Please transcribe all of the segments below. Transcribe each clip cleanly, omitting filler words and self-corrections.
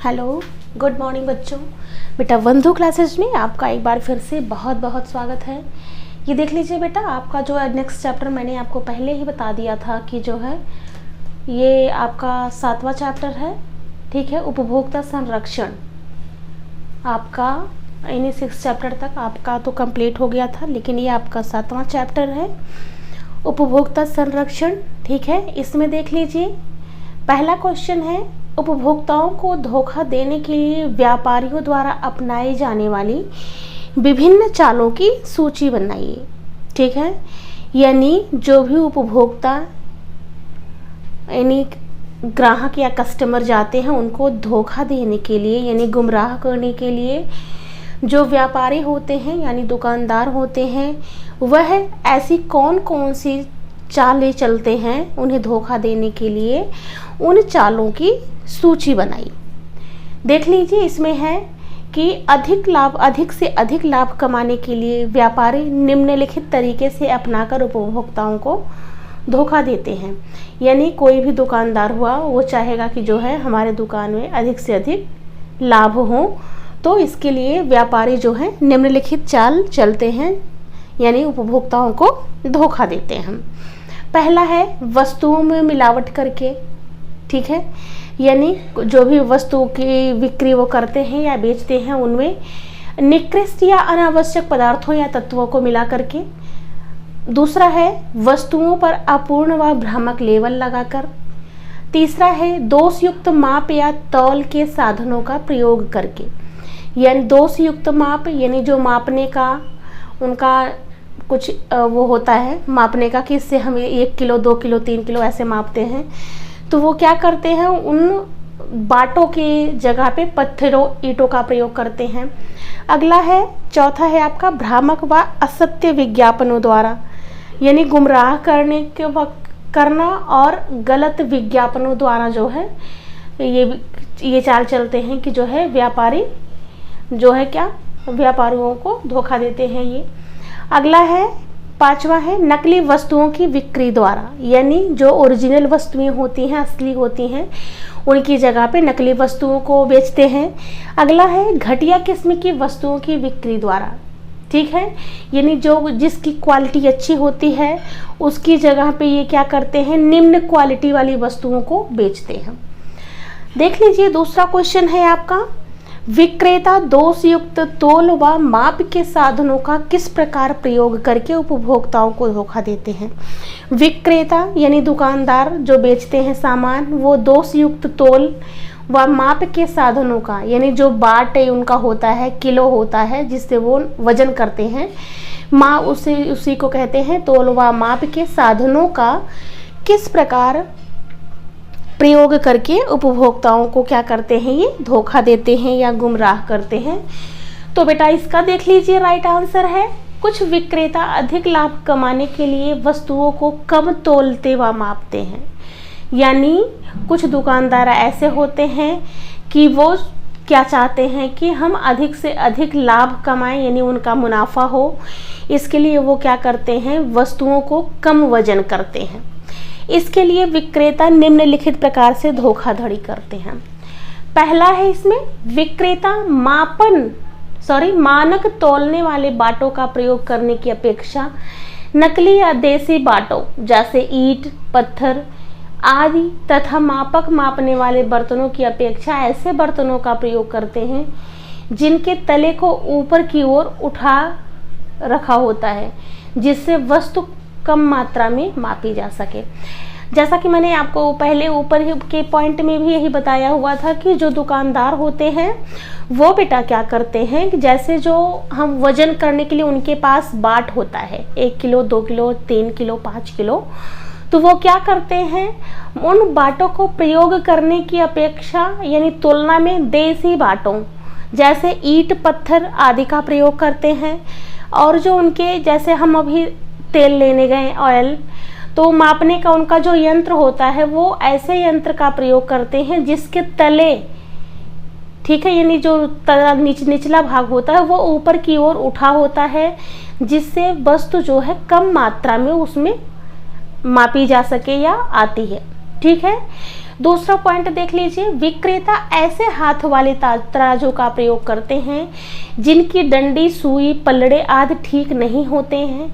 Hello, good morning बच्चों। बेटा बंधु क्लासेस में आपका एक बार फिर से बहुत बहुत स्वागत है। ये देख लीजिए बेटा, आपका जो है नेक्स्ट चैप्टर मैंने आपको पहले ही बता दिया था कि जो है ये आपका 7वां चैप्टर है। ठीक है, उपभोक्ता संरक्षण आपका यानी 6 चैप्टर तक आपका तो कंप्लीट हो गया था, लेकिन ये आपका 7वां चैप्टर है उपभोक्ता संरक्षण। ठीक है, इसमें देख लीजिए पहला क्वेश्चन है, उपभोक्ताओं को धोखा देने के लिए व्यापारियों द्वारा अपनाई जाने वाली विभिन्न चालों की सूची बनाइए। ठीक है, यानी जो भी उपभोक्ता यानी ग्राहक या कस्टमर जाते हैं उनको धोखा देने के लिए यानी गुमराह करने के लिए जो व्यापारी होते हैं यानी दुकानदार होते हैं, वह ऐसी कौन कौन सी चालें चलते हैं उन्हें धोखा देने के लिए, उन चालों की सूची बनाई। देख लीजिए, इसमें है कि अधिक से अधिक लाभ कमाने के लिए व्यापारी निम्नलिखित तरीके से अपनाकर उपभोक्ताओं को धोखा देते हैं। यानी कोई भी दुकानदार हुआ वो चाहेगा कि जो है हमारे दुकान में अधिक से अधिक लाभ हो, तो इसके लिए व्यापारी जो है निम्नलिखित चाल चलते हैं यानी उपभोक्ताओं को धोखा देते हैं। पहला है वस्तुओं में मिलावट करके। ठीक है, यानी जो भी वस्तु की बिक्री वो करते हैं या बेचते हैं उनमें निकृष्ट या अनावश्यक पदार्थों या तत्वों को मिला करके। दूसरा है वस्तुओं पर अपूर्ण व भ्रामक लेबल लगाकर। तीसरा है दोषयुक्त माप या तौल के साधनों का प्रयोग करके। यानी दोषयुक्त माप यानी जो मापने का उनका कुछ वो होता है मापने का कि इससे हम 1 किलो 2 किलो 3 किलो ऐसे मापते हैं, तो वो क्या करते हैं उन बाटों की जगह पे पत्थरों ईंटों का प्रयोग करते हैं। अगला है चौथा है आपका भ्रामक व असत्य विज्ञापनों द्वारा, यानी गुमराह करने के वक्त करना और गलत विज्ञापनों द्वारा जो है ये चाल चलते हैं कि जो है व्यापारी जो है क्या व्यापारियों को धोखा देते हैं ये। अगला है पांचवा है नकली वस्तुओं की बिक्री द्वारा, यानी जो ओरिजिनल वस्तुएं होती हैं असली होती हैं उनकी जगह पे नकली वस्तुओं को बेचते हैं। अगला है घटिया किस्म की वस्तुओं की बिक्री द्वारा। ठीक है, यानी जो जिसकी क्वालिटी अच्छी होती है उसकी जगह पे ये क्या करते हैं निम्न क्वालिटी वाली वस्तुओं को बेचते हैं। देख लीजिए दूसरा क्वेश्चन है आपका, विक्रेता दोषयुक्त तोल व माप के साधनों का किस प्रकार प्रयोग करके उपभोक्ताओं को धोखा देते हैं। विक्रेता यानी दुकानदार जो बेचते हैं सामान, वो दोषयुक्त तोल व माप के साधनों का यानी जो बाट उनका होता है किलो होता है जिससे वो वजन करते हैं, उसी को कहते हैं तोल व माप के साधनों का किस प्रकार प्रयोग करके उपभोक्ताओं को क्या करते हैं ये धोखा देते हैं या गुमराह करते हैं। तो बेटा इसका देख लीजिए राइट आंसर है, कुछ विक्रेता अधिक लाभ कमाने के लिए वस्तुओं को कम तोलते व मापते हैं। यानी कुछ दुकानदार ऐसे होते हैं कि वो क्या चाहते हैं कि हम अधिक से अधिक लाभ कमाएं यानी उनका मुनाफा हो, इसके लिए वो क्या करते हैं वस्तुओं को कम वजन करते हैं। इसके लिए विक्रेता निम्नलिखित प्रकार से धोखाधड़ी करते हैं। पहला है इसमें विक्रेता मानक तौलने वाले बाटों का प्रयोग करने की अपेक्षा नकली या देसी बाटों जैसे ईंट पत्थर आदि तथा मापक मापने वाले बर्तनों की अपेक्षा ऐसे बर्तनों का प्रयोग करते हैं जिनके तले को ऊपर की ओर उठा रखा होता है, जिससे वस्तु कम मात्रा में मापी जा सके। जैसा कि मैंने आपको पहले ऊपर के पॉइंट में भी यही बताया हुआ था कि जो दुकानदार होते हैं वो बेटा क्या करते हैं कि जैसे जो हम वजन करने के लिए उनके पास बाट होता है 1 किलो 2 किलो 3 किलो 5 किलो, तो वो क्या करते हैं उन बाटों को प्रयोग करने की अपेक्षा यानी तुलना में देसी बाटों जैसे ईंट पत्थर आदि का प्रयोग करते हैं। और जो उनके जैसे हम अभी तेल लेने गए ऑयल, तो मापने का उनका जो यंत्र होता है वो ऐसे यंत्र का प्रयोग करते हैं जिसके तले ठीक है यानी जो निचला भाग होता है वो ऊपर की ओर उठा होता है, जिससे वस्तु जो है कम मात्रा में उसमें मापी जा सके या आती है। ठीक है, दूसरा पॉइंट देख लीजिए, विक्रेता ऐसे हाथ वाले तराजू का प्रयोग करते हैं जिनकी डंडी, सुई, पलड़े आदि ठीक नहीं होते हैं,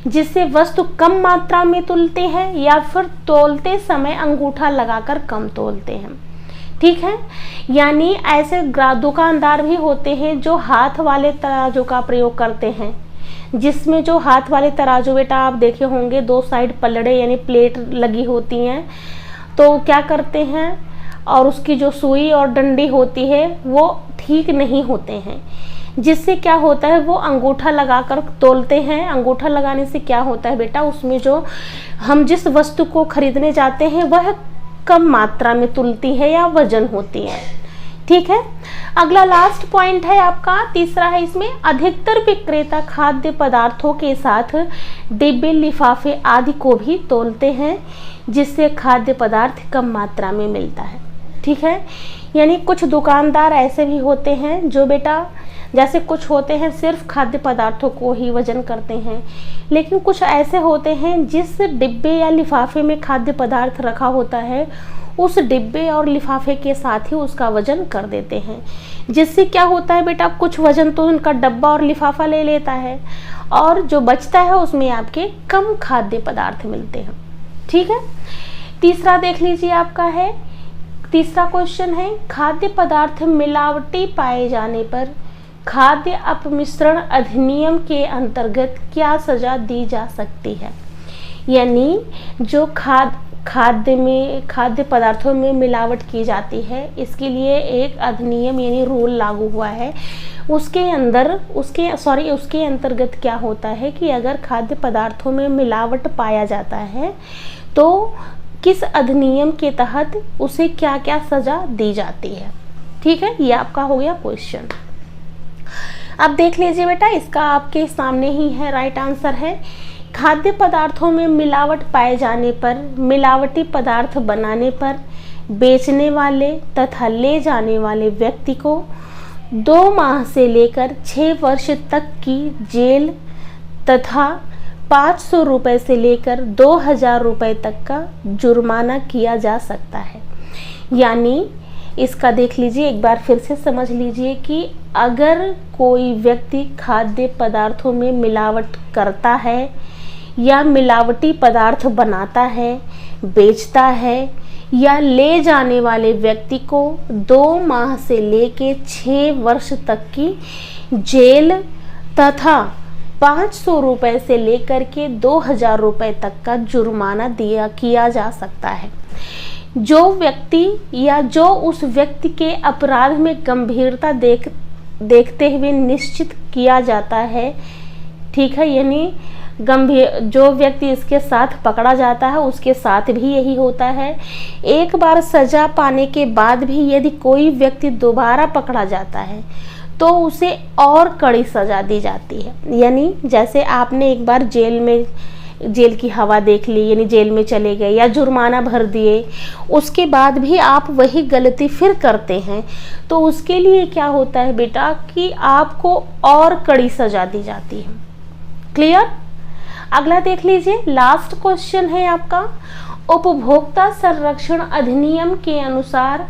जिससे वस्तु कम मात्रा में तुलते हैं या फिर तोलते समय अंगूठा लगाकर कम तोलते हैं। ठीक है, यानी ऐसे दुकानदार भी होते हैं जो हाथ वाले तराजू का प्रयोग करते हैं, जिसमें जो हाथ वाले तराजू बेटा आप देखे होंगे 2 साइड पलड़े यानी प्लेट लगी होती हैं, तो क्या करते हैं, और उसकी जो सुई और डंडी होती है वो ठीक नहीं होते हैं, जिससे क्या होता है वो अंगूठा लगाकर तोलते हैं। अंगूठा लगाने से क्या होता है बेटा, उसमें जो हम जिस वस्तु को खरीदने जाते हैं वह कम मात्रा में तुलती है या वजन होती है। ठीक है, अगला लास्ट पॉइंट है आपका तीसरा है, इसमें अधिकतर विक्रेता खाद्य पदार्थों के साथ डिब्बे, लिफाफे आदि को भी तोलते हैं, जिससे खाद्य पदार्थ कम मात्रा में मिलता है। ठीक है, यानी कुछ दुकानदार ऐसे भी होते हैं जो बेटा, जैसे कुछ होते हैं सिर्फ खाद्य पदार्थों को ही वजन करते हैं, लेकिन कुछ ऐसे होते हैं जिस डिब्बे या लिफाफे में खाद्य पदार्थ रखा होता है उस डिब्बे और लिफाफे के साथ ही उसका वजन कर देते हैं, जिससे क्या होता है बेटा, कुछ वजन तो उनका डब्बा और लिफाफा ले लेता है और जो बचता है उसमें आपके कम खाद्य पदार्थ मिलते हैं। ठीक है, तीसरा देख लीजिए आपका है, तीसरा क्वेश्चन है, खाद्य पदार्थ मिलावटी पाए जाने पर खाद्य अपमिश्रण अधिनियम के अंतर्गत क्या सजा दी जा सकती है। यानी जो खाद्य पदार्थों में मिलावट की जाती है, इसके लिए एक अधिनियम यानी रूल लागू हुआ है, उसके अंतर्गत क्या होता है कि अगर खाद्य पदार्थों में मिलावट पाया जाता है तो किस अधिनियम के तहत उसे क्या क्या सजा दी जाती है। ठीक है, ये आपका हो गया क्वेश्चन। अब देख लीजिए बेटा, इसका आपके सामने ही है राइट आंसर है, खाद्य पदार्थों में मिलावट पाए जाने पर, मिलावटी पदार्थ बनाने पर बेचने वाले तथा ले जाने वाले व्यक्ति को 2 माह से लेकर 6 वर्ष तक की जेल तथा 500 रुपये से लेकर 2000 रुपये तक का जुर्माना किया जा सकता है। यानी इसका देख लीजिए, एक बार फिर से समझ लीजिए कि अगर कोई व्यक्ति खाद्य पदार्थों में मिलावट करता है या मिलावटी पदार्थ बनाता है, बेचता है या ले जाने वाले व्यक्ति को 2 माह से लेके 6 वर्ष तक की जेल तथा 500 रुपये से लेकर के 2000 रुपये तक का जुर्माना किया जा सकता है। जो व्यक्ति या जो उस व्यक्ति के अपराध में गंभीरता देखते हुए निश्चित किया जाता है, ठीक है, यानी जो व्यक्ति इसके साथ पकड़ा जाता है उसके साथ भी यही होता है। एक बार सजा पाने के बाद भी यदि कोई व्यक्ति दोबारा पकड़ा जाता है तो उसे और कड़ी सजा दी जाती है। यानी जैसे आपने एक बार जेल की हवा देख ली, यानी जेल में चले गए या जुर्माना भर दिए, उसके बाद भी आप वही गलती फिर करते हैं तो उसके लिए क्या होता है बेटा कि आपको और कड़ी सजा दी जाती है। क्लियर? अगला देख लीजिए, लास्ट क्वेश्चन है आपका, उपभोक्ता संरक्षण अधिनियम के अनुसार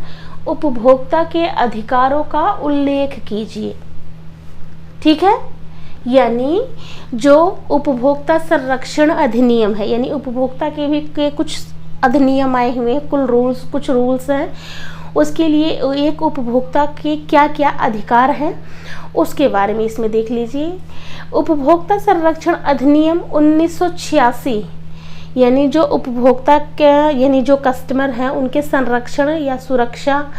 उपभोक्ता के अधिकारों का उल्लेख कीजिए। ठीक है, यानी जो उपभोक्ता संरक्षण अधिनियम है, यानी उपभोक्ता के कुछ अधिनियम आए हुए हैं, कुछ रूल्स हैं, उसके लिए एक उपभोक्ता के क्या क्या अधिकार हैं उसके बारे में इसमें देख लीजिए। उपभोक्ता संरक्षण अधिनियम 1986, यानी जो उपभोक्ता के यानी जो कस्टमर हैं उनके संरक्षण या सुरक्षा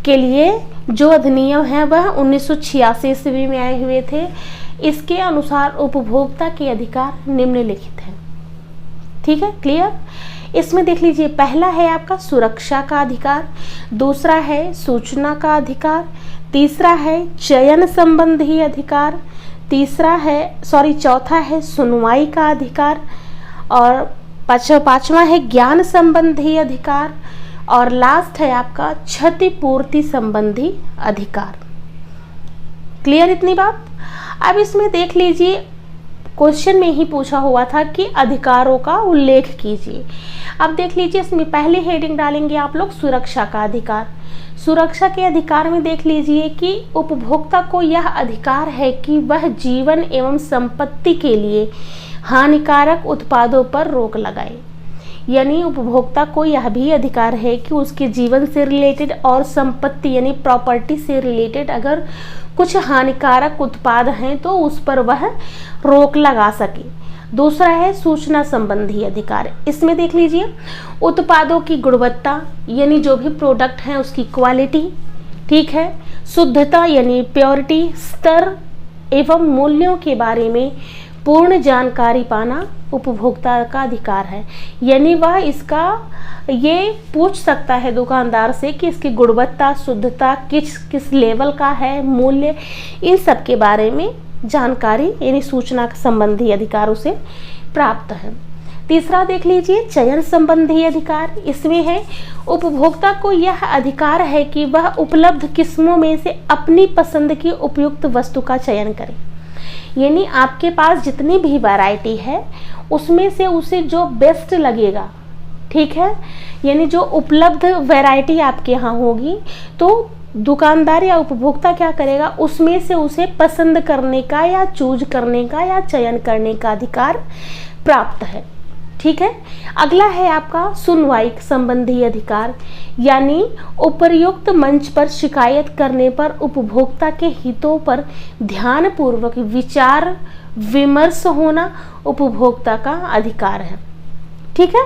के लिए जो अधिनियम है वह 1986 ईस्वी में आए हुए थे। इसके अनुसार उपभोक्ता के अधिकार निम्नलिखित हैं। ठीक है, क्लियर? इसमें देख लीजिए, पहला है आपका सुरक्षा का अधिकार, दूसरा है सूचना का अधिकार, तीसरा है चयन संबंधी अधिकार, चौथा है सुनवाई का अधिकार, और पांचवा है ज्ञान संबंधी अधिकार, और लास्ट है आपका क्षतिपूर्ति संबंधी अधिकार। क्लियर इतनी बात? अब इसमें देख लीजिए क्वेश्चन में ही पूछा हुआ था कि अधिकारों का उल्लेख कीजिए। अब देख लीजिए, इसमें पहले हेडिंग डालेंगे आप लोग सुरक्षा का अधिकार। सुरक्षा के अधिकार में देख लीजिए कि उपभोक्ता को यह अधिकार है कि वह जीवन एवं संपत्ति के लिए हानिकारक उत्पादों पर रोक लगाए। यानी उपभोक्ता को यह भी अधिकार है कि उसके जीवन से रिलेटेड और संपत्ति यानी प्रॉपर्टी से रिलेटेड अगर कुछ हानिकारक उत्पाद हैं तो उस पर वह रोक लगा सके। दूसरा है सूचना संबंधी अधिकार। इसमें देख लीजिए उत्पादों की गुणवत्ता यानी जो भी प्रोडक्ट हैं उसकी क्वालिटी, ठीक है, शुद्धता यानी प्योरिटी, स्तर एवं मूल्यों के बारे में पूर्ण जानकारी पाना उपभोक्ता का अधिकार है। यानी वह इसका ये पूछ सकता है दुकानदार से कि इसकी गुणवत्ता, शुद्धता किस लेवल का है, मूल्य, इन सब के बारे में जानकारी यानी सूचना संबंधी अधिकार उसे प्राप्त है। तीसरा देख लीजिए चयन संबंधी अधिकार। इसमें है उपभोक्ता को यह अधिकार है कि वह उपलब्ध किस्मों में से अपनी पसंद की उपयुक्त वस्तु का चयन करे। यानी आपके पास जितनी भी वैरायटी है उसमें से उसे जो बेस्ट लगेगा, ठीक है, यानी जो उपलब्ध वैरायटी आपके यहाँ होगी तो दुकानदार या उपभोक्ता क्या करेगा, उसमें से उसे पसंद करने का या चूज करने का या चयन करने का अधिकार प्राप्त है। ठीक है। अगला है आपका सुनवाई संबंधी अधिकार, यानी उपर्युक्त मंच पर शिकायत करने पर उपभोक्ता के हितों पर ध्यानपूर्वक विचार विमर्श होना उपभोक्ता का अधिकार है। ठीक है।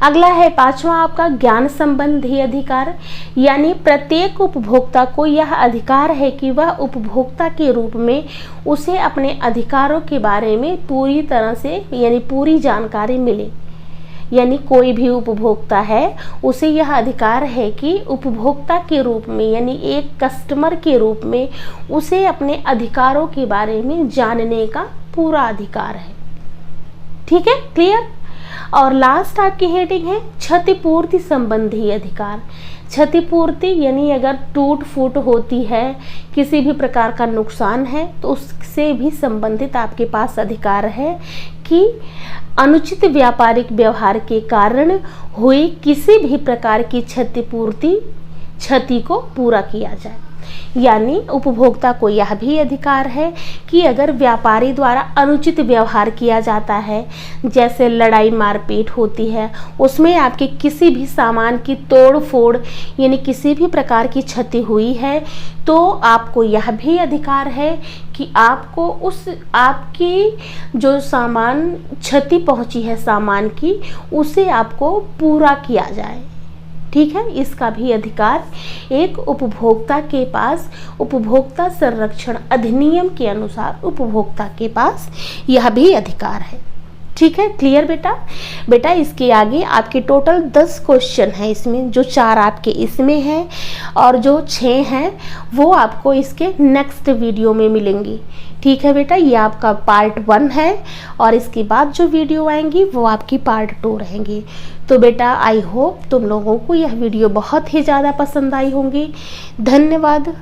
अगला है पांचवा आपका ज्ञान संबंधी अधिकार, यानी प्रत्येक उपभोक्ता को यह अधिकार है कि वह उपभोक्ता के रूप में उसे अपने अधिकारों के बारे में पूरी तरह से यानी पूरी जानकारी मिले। यानी कोई भी उपभोक्ता है उसे यह अधिकार है कि उपभोक्ता के रूप में यानी एक कस्टमर के रूप में उसे अपने अधिकारों के बारे में जानने का पूरा अधिकार है। ठीक है, क्लियर। और लास्ट आपकी हेडिंग है क्षतिपूर्ति संबंधी अधिकार। क्षतिपूर्ति यानी अगर टूट फूट होती है, किसी भी प्रकार का नुकसान है तो उससे भी संबंधित आपके पास अधिकार है कि अनुचित व्यापारिक व्यवहार के कारण हुई किसी भी प्रकार की क्षति को पूरा किया जाए। यानी उपभोक्ता को यह भी अधिकार है कि अगर व्यापारी द्वारा अनुचित व्यवहार किया जाता है, जैसे लड़ाई मारपीट होती है, उसमें आपके किसी भी सामान की तोड़ फोड़ यानी किसी भी प्रकार की क्षति हुई है, तो आपको यह भी अधिकार है कि आपको आपकी जो सामान क्षति पहुंची है सामान की, उसे आपको पूरा किया जाए। ठीक है, इसका भी अधिकार एक उपभोक्ता के पास उपभोक्ता संरक्षण अधिनियम के अनुसार उपभोक्ता के पास यह भी अधिकार है। ठीक है, क्लियर बेटा इसके आगे आपके टोटल 10 क्वेश्चन हैं इसमें, जो 4 आपके इसमें हैं और जो 6 हैं वो आपको इसके नेक्स्ट वीडियो में मिलेंगी। ठीक है बेटा, ये आपका पार्ट 1 है और इसके बाद जो वीडियो आएंगी वो आपकी पार्ट 2 रहेंगी। तो बेटा आई होप तुम लोगों को यह वीडियो बहुत ही ज़्यादा पसंद आई होंगी। धन्यवाद।